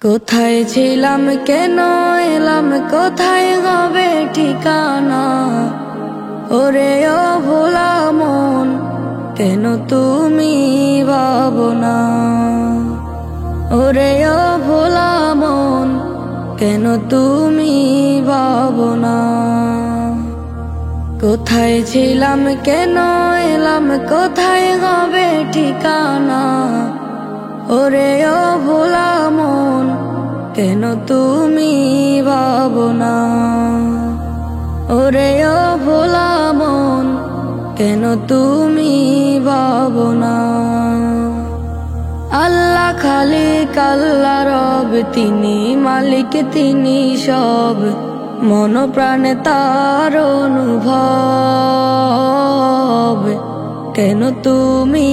কোথায় ছিলাম কেন এলাম কোথায় হবে ঠিকানা। ওরে ও ভোলা মন কেন তুমি ভাবো না। ওরে ও ভোলা মন কেন তুমি ভাবো না। কোথায় ছিলাম কেন এলাম কোথায় হবে ঠিকানা। ওরে ও ভোলা মন কেন তুমি ভাবো না। ওরে ও ভোলা মন কেন তুমি ভাবো না। আল্লাহ খালিক আল্লাহ রব তিনি মালিক তিনি সব মন প্রাণে তার অনুভব কেন তুমি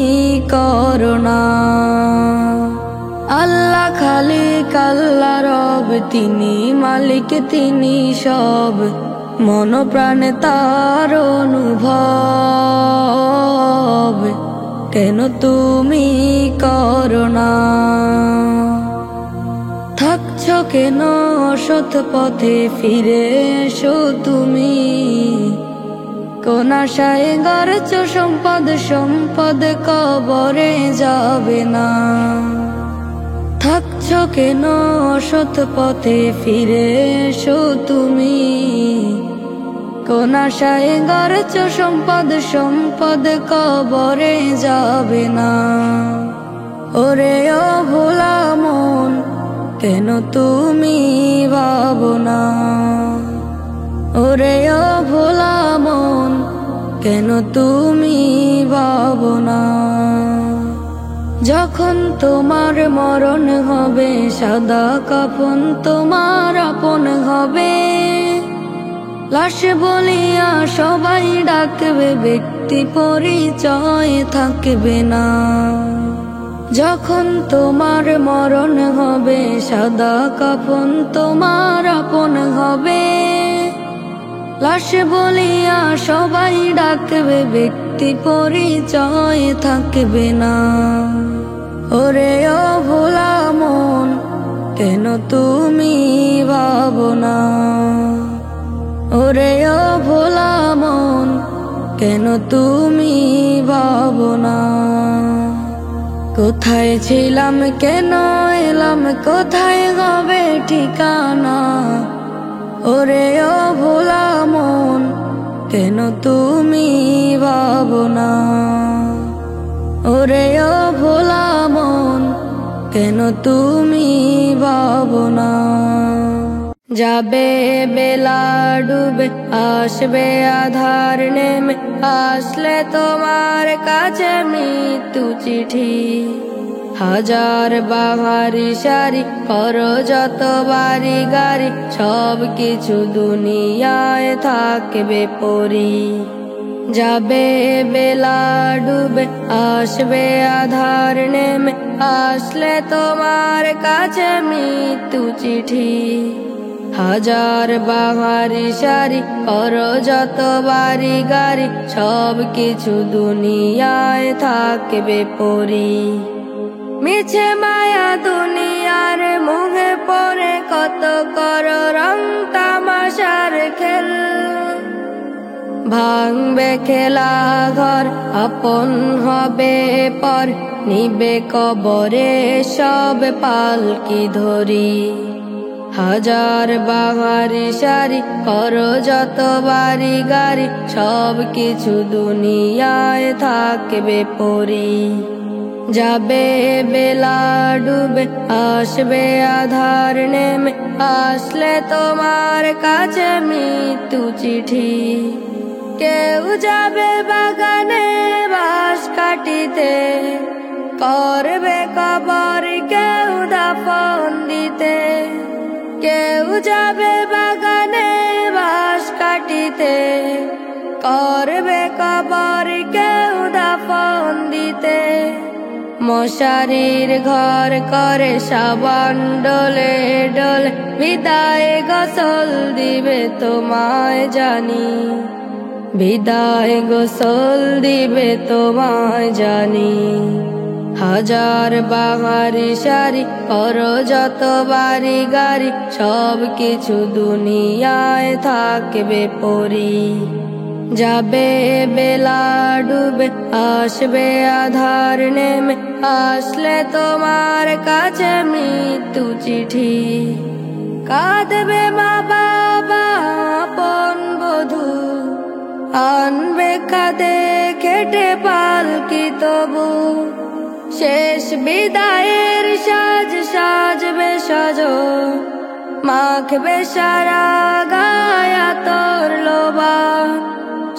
করো না। আল্লাহ খালিক আল্লাহ রব তিনি মালিক তিনি সব মন প্রাণে তার অনুভব কেন তুমি করো না। থাকছ কেন অসৎ পথে ফিরে এসো তুমি। কোন আশায় গড়ছ সম্পদ সম্পদ কবরে যাবে না। থাকছ কেন অসৎ পথে ফিরে এসো তুমি। কোন আশায় গড়ছ সম্পদ সম্পদ কবরে যাবে না। ওরে ও ভোলা মন কেন তুমি ভাবো না। ওরে ও ভোলা মন কেন তুমি ভাবো না। যখন তোমার মরণ হবে সাদা কাফন তোমার আপন হবে। লাশ বলিয়া সবাই ডাকবে ব্যক্তি পরিচয় থাকবে না। যখন তোমার মরণ হবে সাদা কাফন তোমার আপন হবে। লাশ বলিয়া সবাই ডাকবে ব্যক্তি পরিচয় থাকবে না। ওরে ও ভোলা মন কেন তুমি ভাবো না। ওরে ও ভোলা মন কেন তুমি ভাবো না। কোথায় ছিলাম কেন এলাম কোথায় হবে ঠিকানা। ওরে ও ভোলা মন কেন তুমি ভাবো না। ওরে ও ভোলা মন কেন তুমি ভাবো না। যাবে বেলা ডুবে আসবে আধার নেমে আসলে তোমার কাছে মৃত্যু চিঠি। হাজার বাহারি সারি করো যত বাড়ি গাড়ি সব কিছু দুনিয়ায় থাকবে পরি। যাবে বেলা ডুবে আসবে আধার নেমে আসলে তোমার কাছে মৃত্যু চিঠি। হাজার বাহারি সারি করো যত বাড়ি গাড়ি সব কিছু দুনিয়ায় থাকবে পরি। মিছে মায়া দুনিয়ার মুখে পড়ে কত করো রং তামাশার খেল। ভাঙবে খেলা ঘর আপন হবে পর নিবে কবরে সব পালকি ধরি। হাজার বাহারি সারি করো যত বাড়ি গাড়ি সব কিছু দুনিয়ায় থাকবে পরি। যাবে বেলা ডুবে আসবে আধার নেমে আসলে তোমার কাছে মৃত্যু চিঠি। কেউ যাবে বাগানে বাঁশ কাটিতে করবে কবর কেউ দাফন দিতে। কেউ যাবে বাগানে বাঁশ কাটিতে করবে কবর কেউ দাফন দিতে। মশারির ঘর করে সাবান ডলে ডলে বিদায় গোসল দিবে তোমায় জানি। বিদায় গোসল দিবে তোমায় জানি। হাজার বাহারি সারি করো যত বাড়ি গাড়ি, সব কিছু দুনিয়ায় থাকবে পরি। যাবে বেলা ডুবে, আসবে আধার নেমে, আসলে তোমার কাছে মৃত্যু চিঠি। কাঁদবে মা বাবা আপন বধূ, আনবে কাঁদে খেটে পালকি তবু। শেষ বিদায়ের সাজ সাজবে সজন, মাখবে সারা গায়া তোর লোবান।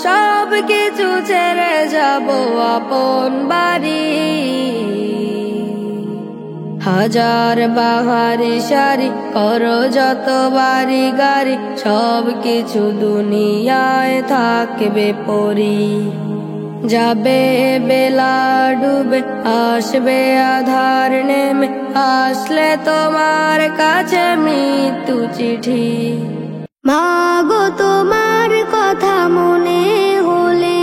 সব কিছু ছেড়ে যাব আপন বাড়ি। হাজার বাহারি সারি করো যত বাড়ি গাড়ি, সব কিছু দুনিয়ায় থাকবে পরি। যাবে বেলা ডুবে, আসবে আধার নেমে, আসলে তোমার কাছে মৃত্যু চিঠি। মাগো তোমার কথা মনে হলে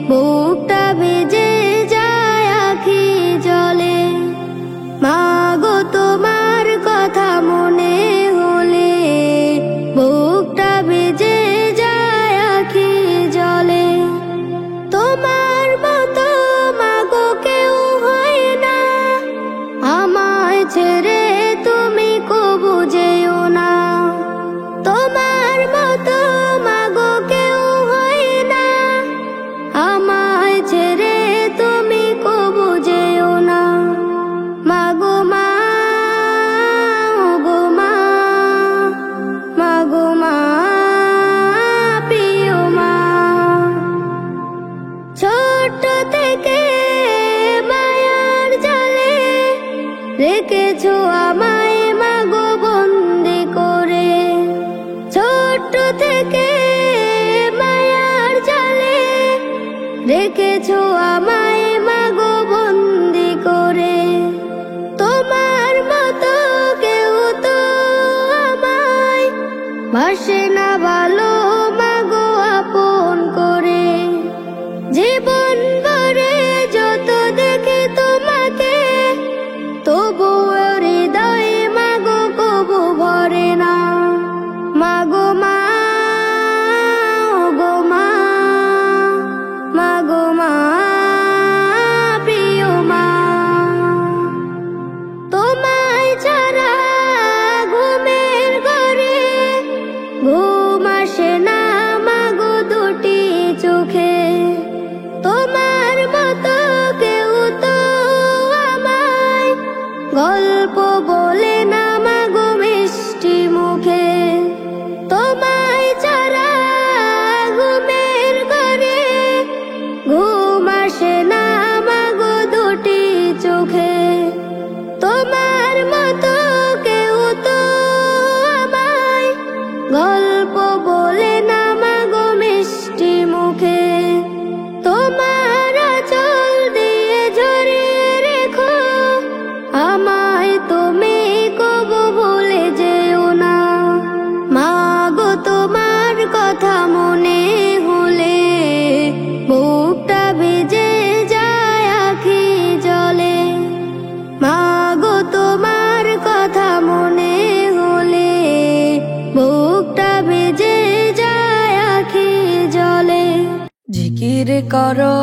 বুকটা বেজে যায় আখি জলে। মাগো তোমার কথা মনে হলে বুকটা বেজে যায় আখি জলে। তোমার মতো মাগো কেউ হয় না, আমায় ছেড়ে তুমি কবু যেও না। তোমার মতো মাগো কেউ হয় না, আমায় ছেড়ে তুমি কবু যেও না। মাগো মা, ওগো মা, মাগো মা, প্রিয় মা। ছোট থেকে মায়ার জালে রেখেছো আমায় মাগো বন্দি করে। ছোট থেকে মায়ার জালে রেখেছো আমায় মাগো বন্দি করে। তোমার মতো কেউ তো আমায় বাসে না ভালো মাগো আপন করে। জীবন ভরে যত দেখি তোমাকে, তবু হৃদয়ে মাগো কবু ভরে না। মাগো মা, ওগো মা, মাগো মা, প্রিয় মা। তোমায় ছাড়া ঘুমের ঘরে ঘুম আসে না মাগো দুটি চোখে। তোমার মতো কেউ তো আমায় গল্প বলে না মাগো মিষ্টি মুখে। তোমায় ছাড়া ঘুমের ঘরে ঘুম আসে না মাগো দুটি চোখে। তোমার মতো কেউ তো আমায় গল্প বলে না মাগো মিষ্টি মুখে। তোমার আঁচল দিয়ে জড়িয়ে রেখো আমায়, তুমি কবু ভুলে যেও না। মাগো তোমার কথা মনে হলে বুকটা ভিজে যায় আখি জলে। মাগো তোমার কথা মনে হলে বুকটা ভিজে যায় আখি জলে। জিকির করো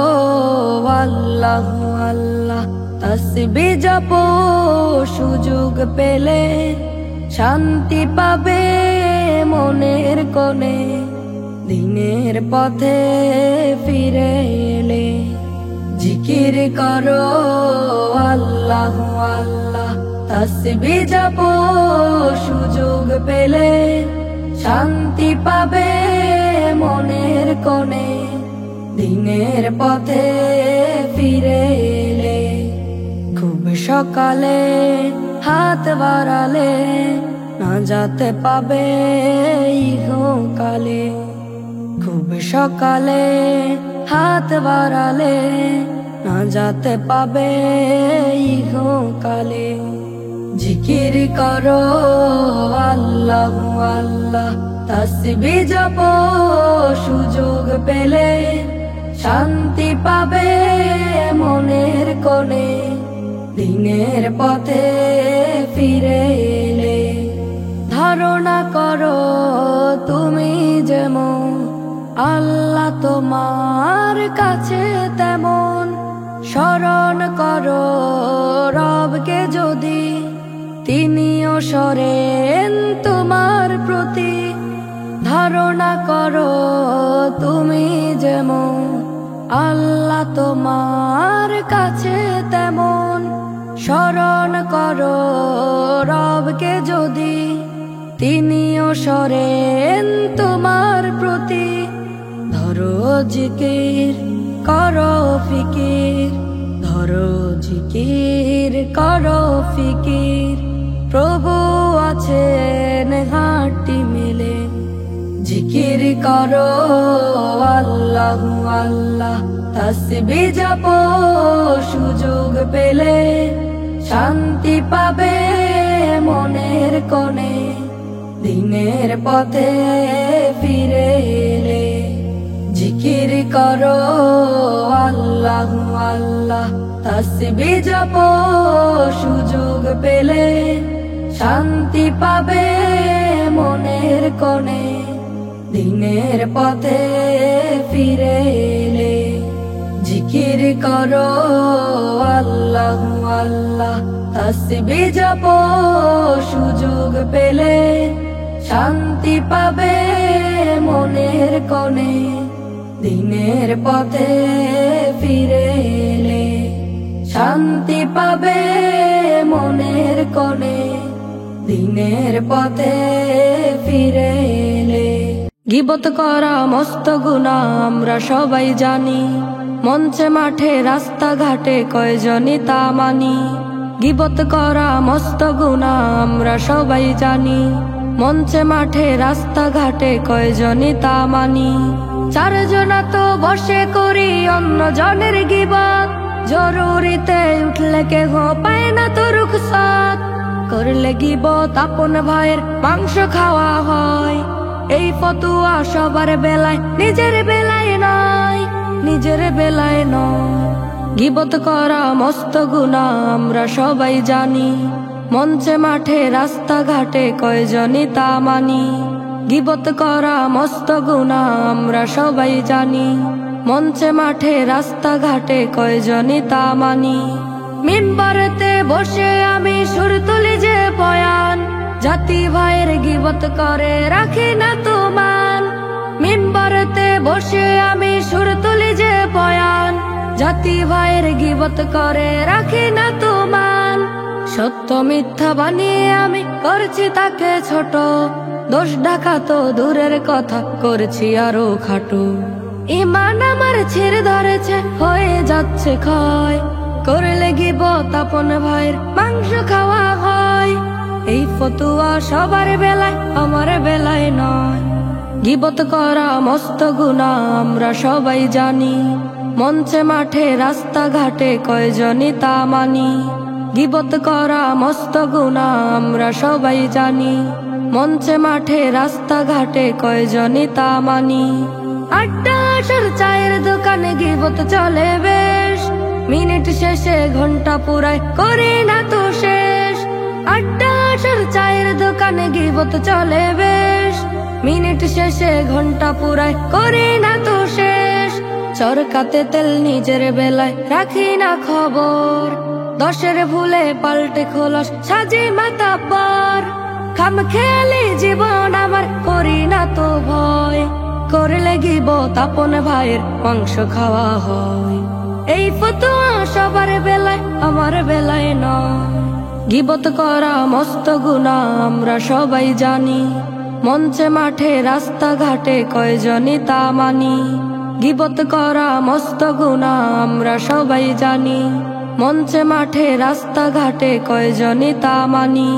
আল্লাহ আল্লাহ, তাসবিহ জপো সুযোগ পেলে, শান্তি পাবে মনের কোণে দিনের পথে ফিরে এলে। জিকির করো আল্লাহ আল্লাহ, তাসবিহ জপো সুযোগ পেলে, শান্তি পাবে মনের কোণে দিনের পথে ফিরে এলে। খুব সকালে হাত বাড়ালে না যেতে পাবে ইহকালে। খুব সকালে হাত বাড়ালে না যেতে পাবে ইহকালে। জিকির করো আল্লাহ আল্লাহ, তাসবিহ জপো সুযোগ পেলে, শান্তি পাবে মনের কোণে, দিনের পথে ফিরে এলে। ধারণা করো তুমি যেমন, আল্লাহ তোমার কাছে তেমন। স্মরণ করো রবকে যদি, তিনিও সরেন তোমার প্রতি। ধারণা করো তুমি যেমন, আল্লাহ তোমার কাছে তেমন। স্মরণ করো রবকে যদি, তিনিও সরেন তোমার প্রতি। ধরো জিকির করো ফিকির, ধরো জিকির করো ফিকির। প্রভু আছেন ঘাটটি মিলে, জিকির করো আল্লাহ আল্লাহ। তাসবিহ জপো সুযোগ পেলে, শান্তি পাবে মনের কোণে, দিনের পথে ফিরে এলে। জিকির করো আল্লাহ আল্লাহ, তাসবিহ জপো সুযোগ পেলে, শান্তি পাবে মনের কোণে, দিনের পথে ফিরে এলে। জিকির করো আল্লাহ আল্লাহ, তাসবিহ জপো সুযোগ পেলে, শান্তি পাবে মনের কোণে, দিনের পথে ফিরে এলে। শান্তি পাবে মনের কোণে, দিনের পথে ফিরে এলে। গীবত করা মস্ত গুনাহ আমরা সবাই জানি, মঞ্চে মাঠে রাস্তাঘাটে কয়জনই তা মানি। গীবত করা মস্ত গুনাহ আমরা সবাই জানি, মঞ্চে মাঠে রাস্তাঘাটে কয়জনই তা মানি। চারজনা তো বসে করি অন্য জনের গীবত, জরুরিতে উঠলে কেহ পায় না তো রুখসাত। করলে গীবত আপন ভাইয়ের মাংস খাওয়া হয়, এই ফতুয়া সবার বেলায় নিজের বেলায় নয়, নিজের বেলায় নয়। গীবত করা মস্ত গুনাহ আমরা সবাই জানি, মঞ্চে মাঠে রাস্তাঘাটে কয়জনই তা মানি। গীবত করা মস্ত গুনাহ আমরা সবাই জানি, মঞ্চে মাঠে রাস্তাঘাটে কয়জনই তা মানি। মিম্বরেতে বসে আমি সুর তুলি যে বয়ান, জাতি ভাইয়ের গীবত করে রাখি না তো মান। মিম্বরেতে বসে আমি সুর তুলি যে বয়ান, জাতি ভাইয়ের গীবত করে রাখি না তো মান। সত্য মিথ্যা বানিয়ে আমি করছি তাকে ছোট, দোষ ঢাকা তো দূরের কথা করছি আরো খাটো। ইমান আমার ছেড়ে ধরেছে হয়ে যাচ্ছে ক্ষয়, করলে গীবত আপন ভাইয়ের মাংস খাওয়া হয়। এই ফতুয়া সবার বেলায় আমার বেলায় নয়। গীবত করা মস্ত গুনাহ আমরা সবাই জানি, মঞ্চে মাঠে রাস্তাঘাটে কয়জনই তা মানি। গীবত করা মস্ত গুনাহ আমরা সবাই জানি, মঞ্চে মাঠে রাস্তাঘাটে কয়জনই তা মানি। আড্ডা আসার চায়ের দোকানে গীবত চলে বেশ, মিনিট শেষে ঘন্টা পুরায় করে না তো শেষ। আড্ডা আসার চায়ের দোকানে গীবত চলে বেশ, মিনিট শেষে ঘন্টা পুরায় করে না তো শেষ। চরকাতে তেল নিজের বেলায় রাখি না খবর, দশের ভুলে পাল্টে খোলস সাজি মাতাব্বর। খামখেয়ালি জীবন আমার করি না তো ভয়, করলে গীবত আপন ভাইয়ের মাংস খাওয়া হয়। এই ফতুয়া সবার বেলায় আমার বেলায় নয়। গীবত করা মস্ত গুনাহ আমরা সবাই জানি, মঞ্চে মাঠে রাস্তাঘাটে কয়জনই তা মানি। গীবত করা মস্ত গুনাহ আমরা সবাই জানি, মঞ্চে মাঠে রাস্তাঘাটে কয়জনই তা মানি।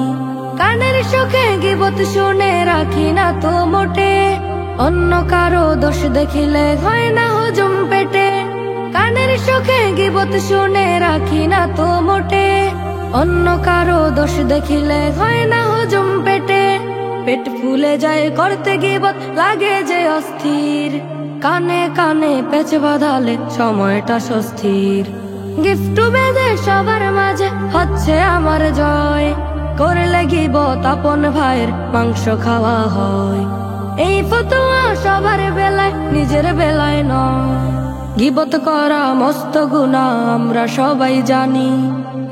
কানের সুখে গীবত শুনে রাখি না তো মোটে, অন্য কারো দোষ দেখিলে হয় না হজম পেটে। কানের সুখে গীবত শুনে রাখি না তো মোটে, অন্য কারো দোষ দেখিলে হয় না হজম পেটে। পেট ফুলে যায় করতে গীবত লাগে যে অস্থির, কানে কানে পেচ বাঁধালে সময়টা স্বস্তির। গিফট বেঁধে সবার মাঝে হচ্ছে আমার জয়, করলে গিবত আপন ভাইয়ের মাংস খাওয়া হয়। এই ফতোয়া সবার বেলায় নিজের বেলায় নয়, গিবত করা মস্ত গুনাহ আমরা সবাই জানি।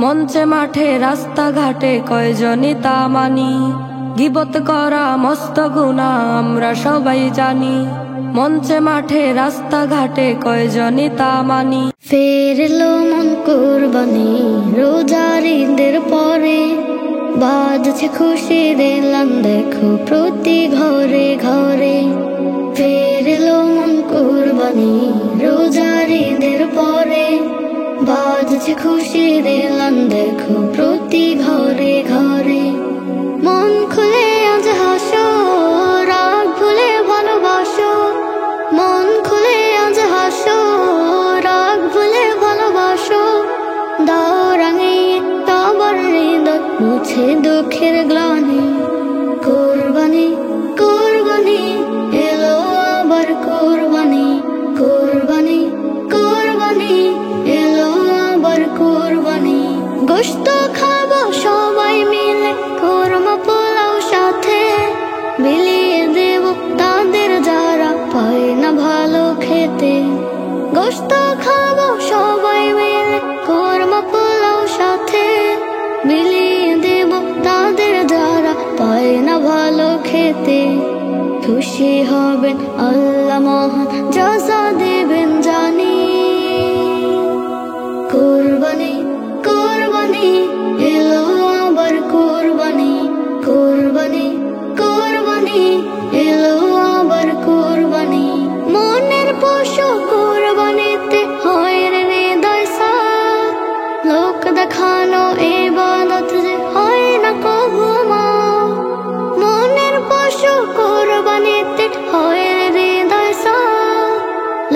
মঞ্চে মাঠে রাস্তাঘাটে কয়জনই তা মানি, গিবত করা মস্ত গুনাহ আমরা সবাই জানি। মঞ্চে মাঠে রাস্তাঘাটে কয়জনই তা মানি। ফেরলো মন কুরবানি রোজার ঈদের পরে, বাজছে খুশির এলান দেখো প্রতি ঘরে ঘরে। ফেরলো মন কুরবানি রোজার ঈদের পরে, বাজছে খুশির এলান দেখো প্রতি ঘরে ঘরে। মন খুলে আজ হাসো, রাগ ভুলে ভালোবাসো। মন খুলে আজ হাসো, রাগ ভুলে ভালোবাসো। দাও রাঙিয়ে সবার হৃদয় মুছে দুঃখের গ্লানি। কুরবানি কুরবানি এলো আবার কুরবানি, কুরবানি কুরবানি এলো আবার কুরবানি। গোশত খাবো সবাই মিলে কোরমা পোলাও সাথে, বিলিয়ে দেব তাদের যারা পায় না ভালো খেতে। গোশত খাবো সবাই মিলে কোরমা পোলাও সাথে, বিলিয়ে দেব তাদের যারা পায় না ভালো খেতে। খুশি হবেন আল্লাহ মহান জাযা দেবেন জানি। কুরবানি কুরবানি এলো আবার কুরবানি, কুরবানি কুরবানি এলো আবার কুরবানি। মনের পশু কুরবানিতে হয় রে হৃদয় সাফ, লোক দেখানো ইবাদত যে হয় না কবু মাফ। মনের পশু কুরবানিতে হয় রে হৃদয় সাফ,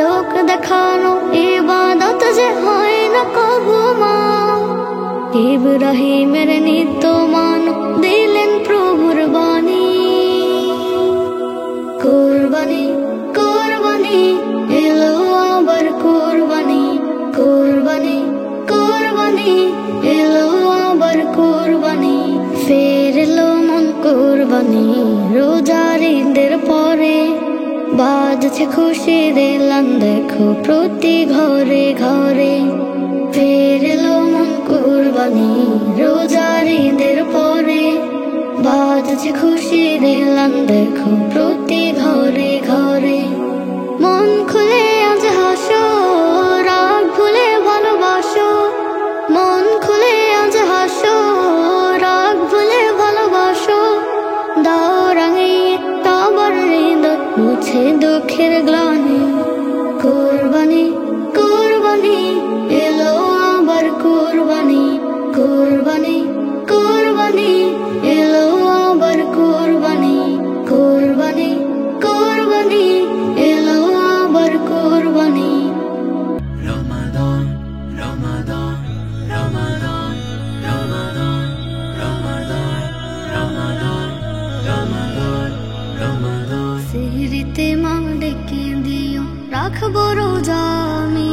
লোক দেখানো ইবাদত যে হয় না কবু মাফ। ইব্রাহিমের নিত্য মান দিলেন প্রভুর বাণী। কুরবানি কুরবানি এলো আবার কুরবানি, কুরবানি কুরবানি এলো আবার কুরবানি। ফেরলো মন কুরবানি রোজার ঈদের পরে, বাজছে খুশির এলান দেখো প্রতি ঘরে ঘরে। ফেরলো মন কুরবানি রোজার ঈদের পরে, বাজছে খুশির এলান দেখো প্রতি ঘরে ঘরে। মন খুলে আজ হাসো, রাগ ভুলে ভালোবাসো। মন খুলে আজ হাসো, রাগ ভুলে ভালোবাসো। দাও রাঙিয়ে সবার হৃদয় মুছে দুঃখের গ্লানি। কুরবানি কুরবানি এলো আবার কুরবানি, কুরবানি কুরবানি এলো আবার কুরবানি। কুরবানি কুরবানি এলো আবার কুরবানি। Ramadan, Ramadan, Ramadan, Ramadan, Ramadan, Ramadan, Ramadan, Ramadan. সিহরিতে মা ডেকে দিও রাখবো রোজা আমি,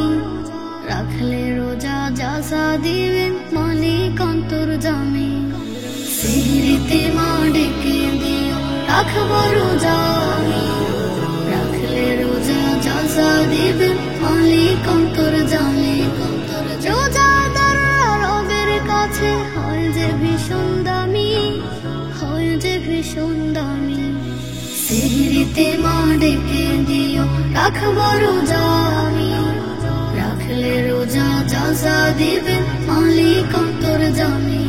রাখলে রোজা জাযা দিবেন মালিক অন্তর্যামী। সিহরিতে মা ডেকে দিও রাখবো রোজা আমি, রাখলে রোজা জাযা দিবেন মালিক অন্তর্যামী। রোজাদাররা রবের কাছে হয় যে ভীষণ দামি, হয় যে ভীষণ দামি। সিহরিতে মা ডেকে দিও রাখবো রোজা আমি, রাখলে রোজা জাযা দিবেন মালিক অন্তর্যামী।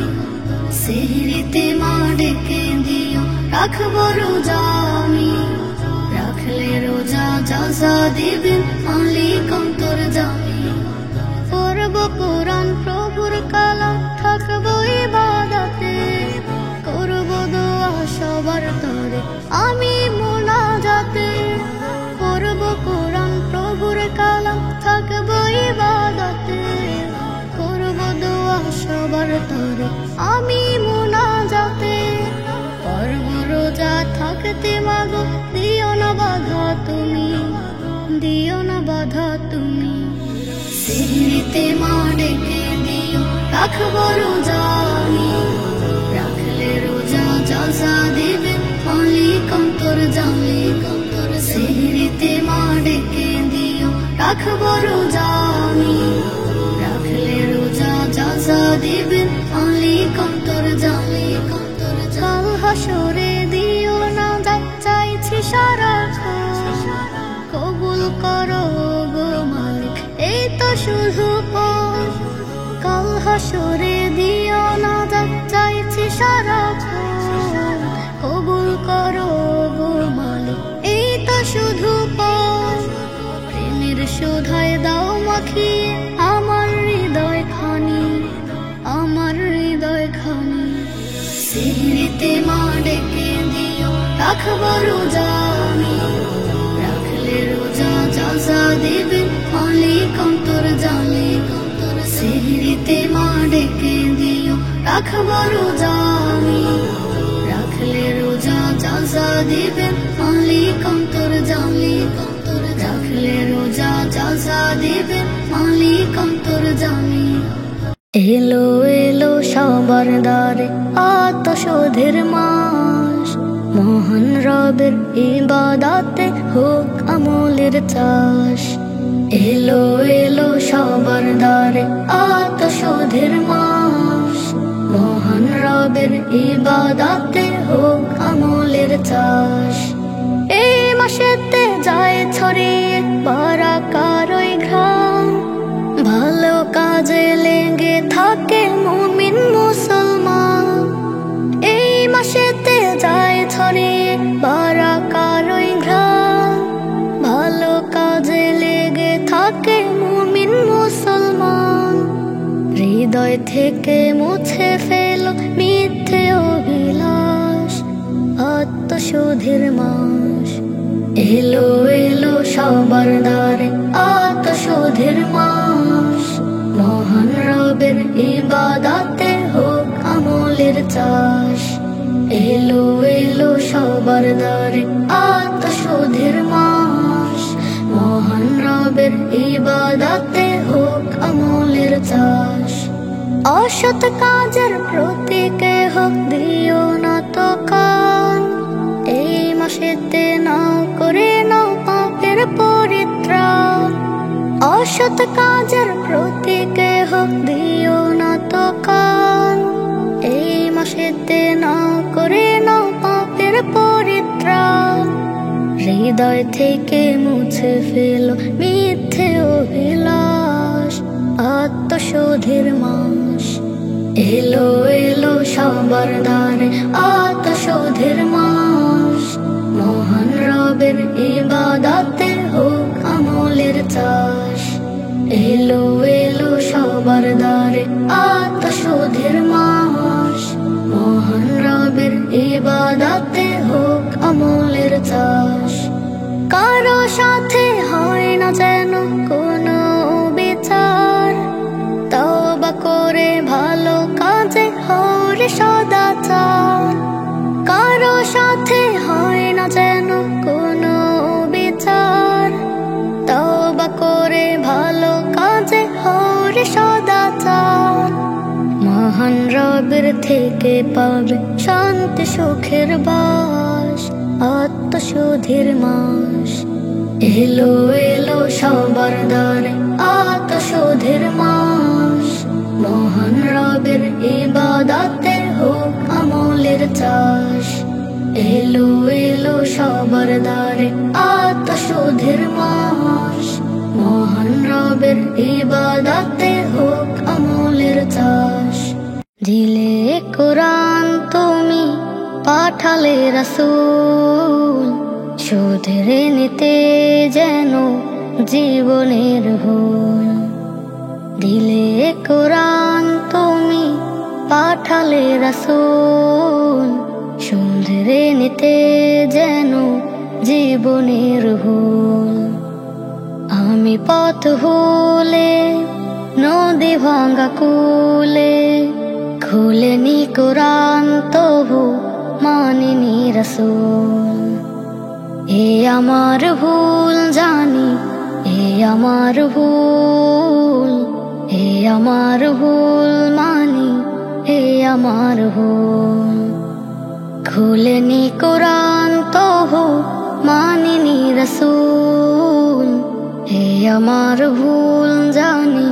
সিহরিতে মা ডেকে দিও রাখবো রোজা আমি, রাখলে রোজা জাযা দিবেন মালিক অন্তর্যামী। পড়ব কোরআন প্রভুর কালাম থাকবো ইবাদতে, করব দোয়া সবার তরে আমি মুনাজাতে। পড়ব কোরআন প্রভুর কালাম থাকবো ইবাদতে, করব দোয়া সবার তরে আমি মুনাজাতে। পড়ব রোজা থাকতে মাগো দিও না বাধা তুমি, দিও না বাধা তুমি। সিঁড়িতে মা ডেকে দিও, রাখবো রোজা আমি। রাখলে রোজা জলসা দিবে মালিক অন্তর্যামী। সিঁড়িতে মা ডেকে দিও, রাখবো রোজা আমি। রাখলে রোজা জলসা দিবে মালিক অন্তর্যামী। কাল হাসরে দিও না যা চাইছি সারাক্ষণ, কবুল করো গো মালিক এই তো শুধু পথ। কাল হাসরে দিও না যা চাইছি সারাক্ষণ, কবুল করো গো মালিক এই তো শুধু পথ। প্রেমের শোধায় দাও মাখিয়ে আমার হৃদয় খানি, আমার হৃদয় খানি। সিঁড়িতে মা ডেকে দিও, রাখবো রোজা আমি। রাখলে রোজা জলসা দিবে মালিক অন্তর্যামী। সিঁড়িতে মা ডেকে দিও, রাখবো রোজা আমি। রাখলে রোজা জলসা দিবে মালিক অন্তর্যামী। রাখলে রোজা জলসা দিবে মালিক অন্তর্যামী। এলো এলো সবার দ্বারে আত্মশোধের মাস, মহান রবের ইবাদতে হোক আমলের চাষ। এলো এলো সবার দ্বারে আত্মশোধের মাস, মহান রবের ইবাদতে হোক আমলের চাষ। এই মাসেতে যায় ছড়িয়ে বারাকার ওই ঘ্রাণ, ভালো কাজে লেগে থাকে মুমিন মুসলমান। এই মাসেতে যায় ছড়িয়ে বারাকার ওই ঘ্রাণ, ভালো কাজে লেগে থাকে মুমিন মুসলমান। হৃদয় থেকে মুছে ফেলো মিথ্যে অভিলাষ, আত্মশোধের মাস। এলো এলো সবার দ্বারে আত্মশোধের মাস, মহান রবের ইবাদতে হোক আমলের চাষ। এলো এলো সবার দ্বারে আত্মশোধের মাস, মহান রবের ইবাদতে হোক আমলের চাষ। অসৎ কাজের প্রতি কেহ দিও না তো কান, এই মাসেতে নাও করে নাও পাপের পরিত্রাণ। অসৎ কাজের প্রতি কেহ দিও না তো কান, এই মাসেতে নাও করে নাও পাপের পরিত্রাণ। হৃদয় থেকে মুছে ফেলো মিথ্যে অভিলাষ, আত্মশোধের মাস। এলো এলো সবার দ্বারে আত্মশোধের মাস, মহান রবের ইবাদতে হোক আমলের চাষ। এলো এলো সবার দ্বারে আত্মশোধের মাস, মহান রবের ইবাদতে হোক আমলের চাষ। কারো সাথে হয় না যেন কোনো বিচার, তওবা করে ভালো কাজে হরে সদাচার। কারো সাথে হয় না যেন কোনো বিচার, তওবা করে ভালো কাজে হরে সদাচার। মহান রবের থেকে পাবে শান্তি সুখের বাস, আত্মশোধের মাস। এলো এলো সবার দ্বারে আত্মশোধের মাস, মহান রবের ইবাদতে হোক আমলের চাষ। এলো এলো সবার দ্বারে আত্মশোধের মাস, মহান রবের ইবাদতে হোক আমলের চাষ। দিলে কোরআন তুমি পাঠালে রাসূল, শুধরে নিতে যেন জীবনের ভুল। দিলে কোরআন তুমি পাঠালে রাসূল, শুধরে নিতে যেন জীবনের ভুল। আমি পথ ভুলে নদী ভাঙ্গা কুলে, খুলেনি কোরআন তবু মানিনি রাসূল। এ আমার ভুল জানি, এ আমার ভুল, এ আমার ভুল মানি, এ আমার ভুল। খুলেনি কোরআন তবু মানিনি রাসূল, এ আমার ভুল জানি,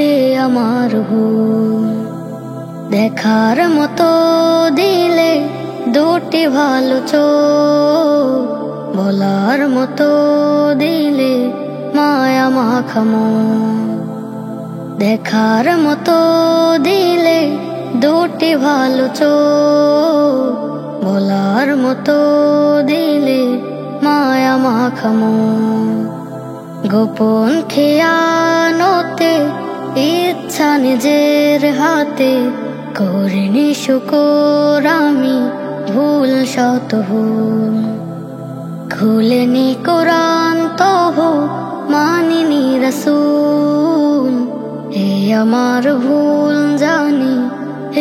এ আমার ভুল। দেখার মতো দিলে দুটি ভালো চোখ, বলার মতো দিলে মায়া মাখামো। দেখার মতো দিলে দুটি ভালো চোখ, বলার মতো দিলে মায়া মাখামো। গোপন খেয়ানতে ইচ্ছা নিজের হাতে, করিনি শুকর আমি ভুল শত ভুল। খুলেনি কোরআন তবু মানিনি রাসূল, এ আমার ভুল জানি,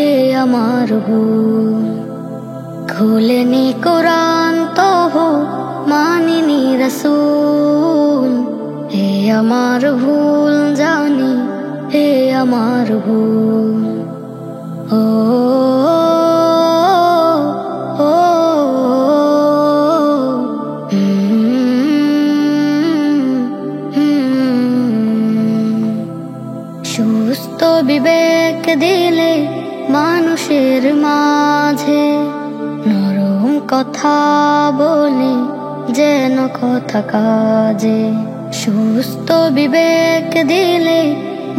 এ আমার ভুল। খুলেনি কোরআন তবু মানিনি রাসূল, এ আমার ভুল জানি, এ আমার ভুল। ও সুস্থ বিবেক দিলে মানুষের মাঝে, নরম কথা বলে যেন কথা কাজে। সুস্থ বিবেক দিলে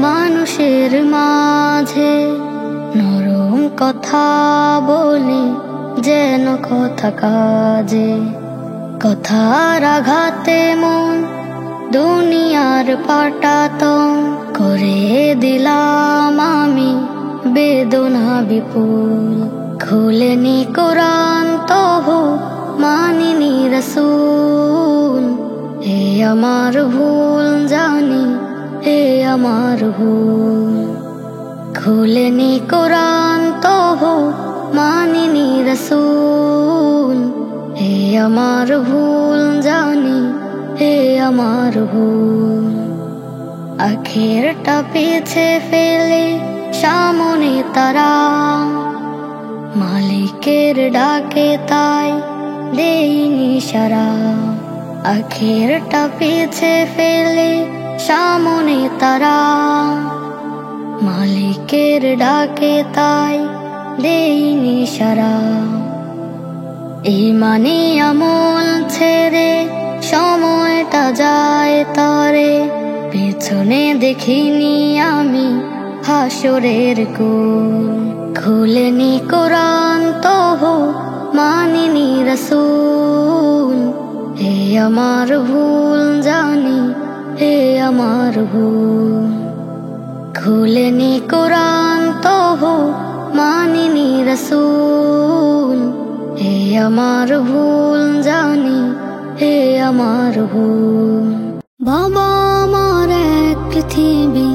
মানুষের মাঝে, নরম কথা বলে যেন কথা কাজে। কথার আঘাতে মন দুনিয়ার পাটাতন করে দিলাম আমি বেদনা বিপুল। খুলেনি কোরআন তবু মানিনি রাসূল, এ আমার ভুল জানি, এ আমার ভুল। খুলেনি কোরআন তবু মানিনি রাসূল, এ আমার ভুল জানি, এ আমার ভুল। আখেরটা পিছে ফেলে সামনে তারা, মালিকের ডাকে তাই দেইনি সারা। আখেরটা পিছে ফেলে সামনে তারা, মালিকের ডাকে তাই দেইনি সারা। ইমানি আমল ছেড়ে সময়টা যায় তারে, পেছনে দেখিনি আমি হাসরের কুল। খুলেনি কোরআন তবু মানিনি রাসূল, এ আমার ভুল জানি, এ আমার ভুল। খুলেনি কোরআন তবু মানিনি রাসূল, এ আমার ভুল জানি, এ আমার ভুল। বাবা আমার এক পৃথিবী,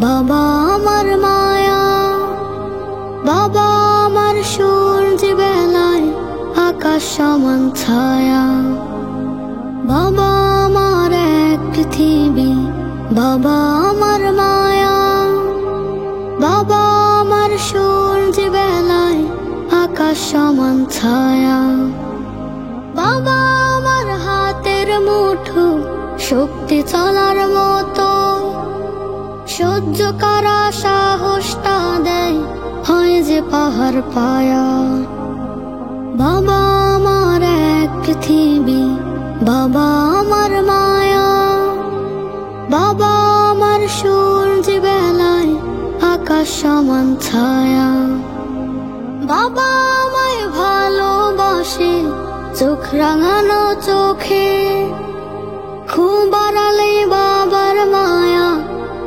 বাবা আমার মায়া, বাবা আমার সূর্য বেলায় আকাশ সমান ছায়া। বাবা আমার এক পৃথিবী, বাবা আমার মায়া, বাবা আমার সূর্য বেলায় আকাশ সমান ছায়া। বাবা আমার হাতের মুঠো, শক্তি চলার মতো, সহ্য করা সাহসটা দেয় হয় যে পাহাড় পায়া। বাবা আমার এক পৃথিবী, বাবা আমার মায়া, বাবা আমার সূর্য বেলায় আকাশ সমান ছায়া। বাবা আমায় ভালোবাসে চোখ রাঙানো চোখে, খুব আড়ালে বাবার মায়া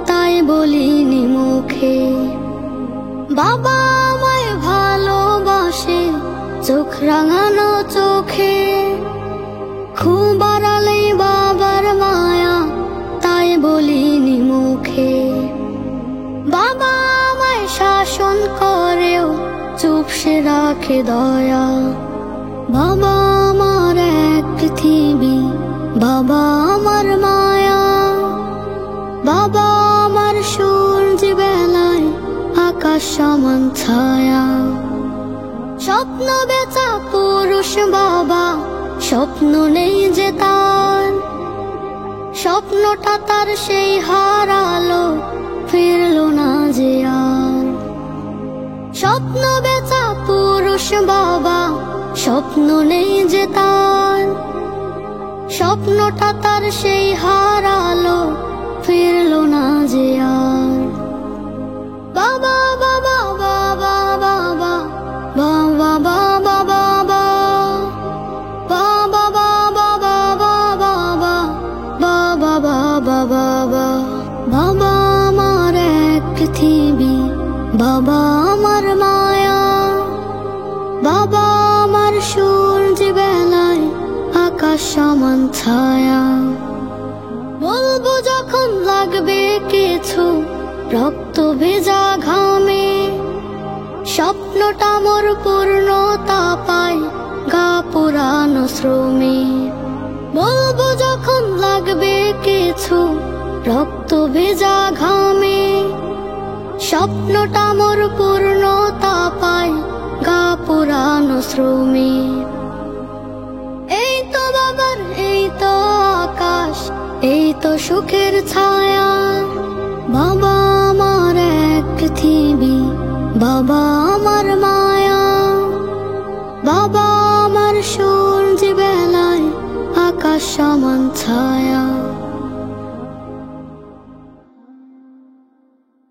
তাই বলিনি মুখে। বাবা আমায় ভালোবাসে চোখ রাঙানো চোখে, খুব আড়ালে বাবার মায়া তাই বলিনি মুখে। বাবা আমায় শাসন করেও চুপ সে রাখে দয়া। বাবা আমার এক পৃথিবী, বাবা আমার মায়া, বাবা আমার সূর্য বেলায় আকাশ সমান ছায়া। স্বপ্ন বেচা পুরুষ বাবা, স্বপ্ন নেই যে তার, স্বপ্নটা তার সেই হারালো, ফিরলো না যে আর। স্বপ্ন বেচা পুরুষ বাবা, স্বপ্ন নেই যে তার, স্বপ্নটা তার সেই হারালো, ফিরলো না যে আর। বাবা বাবা বাবা বাবা বাবা বাবা বাবা বাবা বাবা বাবা বাবা বাবা বাবা। বাবা আমার এক পৃথিবী, বাবা আমার মায়া, বাবা আমার সূর্য বেলায় আকাশ সমান ছায়া। বলবো যখন লাগবে কিছু রক্ত ভেজা ঘামে, স্বপ্নটা মোর পূর্ণতা পায় গা পুরানো শ্রমে। বলবো যখন লাগবে কিছু রক্ত ভেজা ঘামে, স্বপ্নটা মোর পূর্ণতা পায় গা পুরানো শ্রমে। এই তো বাবার, এই তো আকাশ, এই তো সুখের ছায়া। বাবা আমার এক পৃথিবী, বাবা আমার মায়া, বাবা আমার সূর্য বেলায় আকাশ সমান ছায়া।